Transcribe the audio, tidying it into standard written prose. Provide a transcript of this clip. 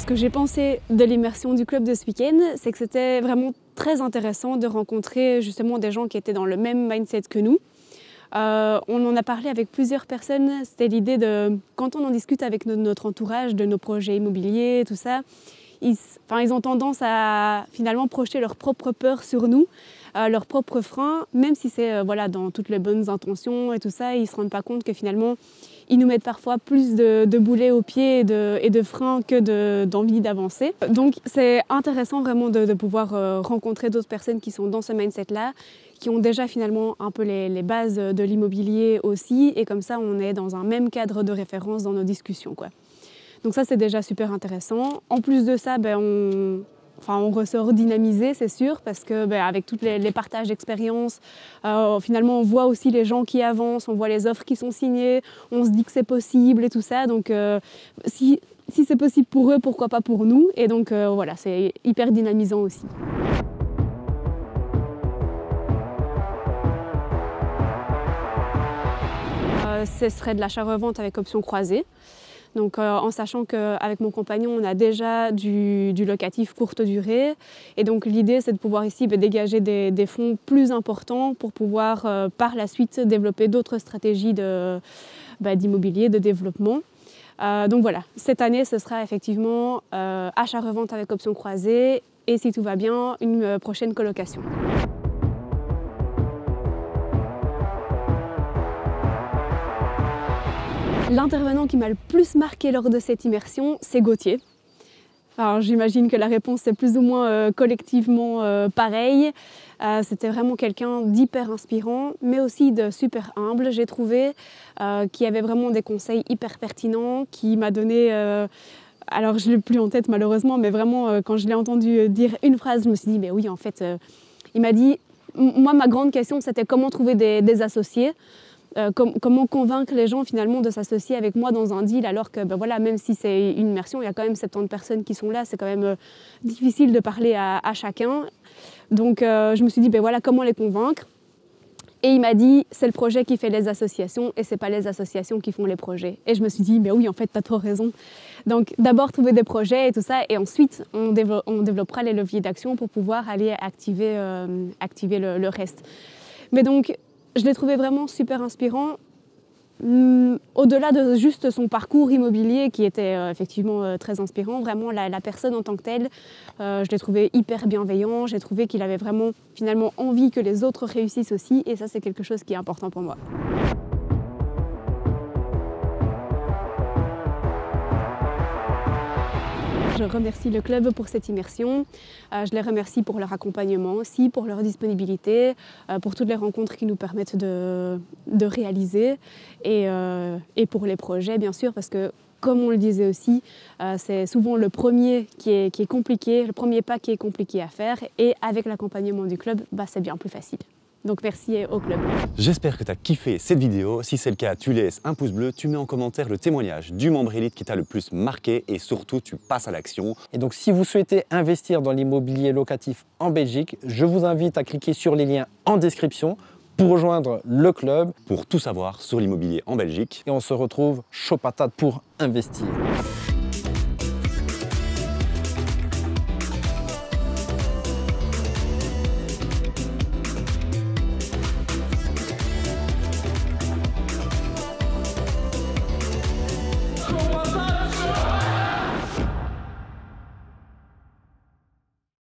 que j'ai pensé de l'immersion du club de ce week-end, c'est que c'était vraiment très intéressant de rencontrer justement des gens qui étaient dans le même mindset que nous. On en a parlé avec plusieurs personnes, c'était l'idée de, quand on en discute avec notre entourage, de nos projets immobiliers, tout ça, ils ont tendance à finalement projeter leurs propres peurs sur nous, leurs propres freins, même si c'est dans toutes les bonnes intentions et tout ça, ils ne se rendent pas compte que finalement, ils nous mettent parfois plus de boulets aux pieds et de freins que d'envie d'avancer. Donc c'est intéressant vraiment de pouvoir rencontrer d'autres personnes qui sont dans ce mindset-là, qui ont déjà finalement un peu les bases de l'immobilier aussi, et comme ça on est dans un même cadre de référence dans nos discussions, quoi. Donc ça c'est déjà super intéressant. En plus de ça, on ressort dynamisé, c'est sûr, parce que avec tous les partages d'expériences, finalement on voit aussi les gens qui avancent, on voit les offres qui sont signées, on se dit que c'est possible et tout ça. Donc si c'est possible pour eux, pourquoi pas pour nous? Et donc voilà, c'est hyper dynamisant aussi. Ce serait de l'achat-revente avec option croisée. Donc, en sachant qu'avec mon compagnon, on a déjà du locatif courte durée. Et donc l'idée, c'est de pouvoir ici dégager des fonds plus importants pour pouvoir par la suite développer d'autres stratégies d'immobilier, de développement. Donc voilà, cette année, ce sera effectivement achat-revente avec option croisée et si tout va bien, une prochaine colocation. L'intervenant qui m'a le plus marqué lors de cette immersion, c'est Gauthier. Alors, j'imagine que la réponse est plus ou moins collectivement pareille. C'était vraiment quelqu'un d'hyper inspirant, mais aussi de super humble, j'ai trouvé, qui avait vraiment des conseils hyper pertinents, qui m'a donné... alors, je ne l'ai plus en tête malheureusement, mais vraiment, quand je l'ai entendu dire une phrase, je me suis dit, mais oui, en fait, il m'a dit, moi, ma grande question, c'était comment trouver des associés. Comment convaincre les gens finalement de s'associer avec moi dans un deal alors que même si c'est une immersion, il y a quand même 70 personnes qui sont là, c'est quand même difficile de parler à chacun. Donc je me suis dit comment les convaincre. Et il m'a dit c'est le projet qui fait les associations et c'est pas les associations qui font les projets. Et je me suis dit oui en fait t'as trop raison. Donc d'abord trouver des projets et tout ça et ensuite on développera les leviers d'action pour pouvoir aller activer le reste. Mais donc je l'ai trouvé vraiment super inspirant, au-delà de juste son parcours immobilier qui était effectivement très inspirant, vraiment la personne en tant que telle, je l'ai trouvé hyper bienveillant, j'ai trouvé qu'il avait vraiment finalement envie que les autres réussissent aussi et ça c'est quelque chose qui est important pour moi. Je remercie le club pour cette immersion, je les remercie pour leur accompagnement aussi, pour leur disponibilité, pour toutes les rencontres qu'ils nous permettent de réaliser et pour les projets bien sûr parce que comme on le disait aussi, c'est souvent le premier qui est compliqué, le premier pas qui est compliqué à faire et avec l'accompagnement du club, c'est bien plus facile. Donc merci au club. J'espère que tu as kiffé cette vidéo. Si c'est le cas, tu laisses un pouce bleu, tu mets en commentaire le témoignage du membre élite qui t'a le plus marqué et surtout tu passes à l'action. Et donc si vous souhaitez investir dans l'immobilier locatif en Belgique, je vous invite à cliquer sur les liens en description pour rejoindre le club. Pour tout savoir sur l'immobilier en Belgique. Et on se retrouve chaud patate pour investir.